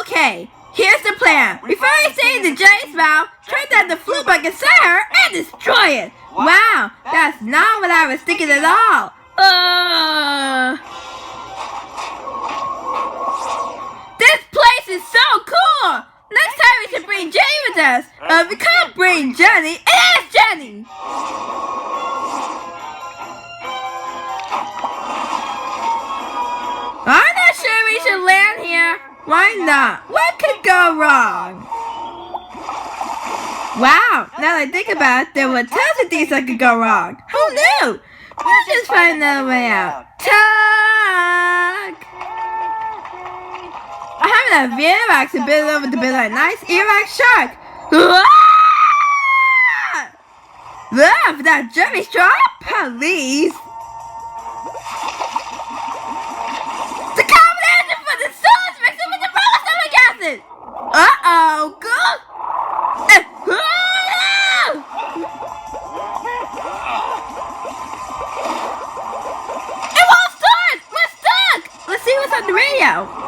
Okay, here's the plan. Before I say the J's mouth, try down the flue bug inside her and destroy it. Wow, that's not what I was thinking at all. This place is so cool. Next time we should bring Jenny with us. We can't bring Jenny. It is Jenny. I'm not sure we should land here. Why not? What could go wrong? Wow, now that I think about it, there were tons of things that could go wrong. Who knew? We'll just find another way out. Tug! I'm having a V-Rax a bit over the bit like nice earwax shark. Love that Jimmy straw, please. The combination for the sauce mixed with the stomach acid. Uh-oh, good. It won't start. We're stuck. Let's see what's on the radio.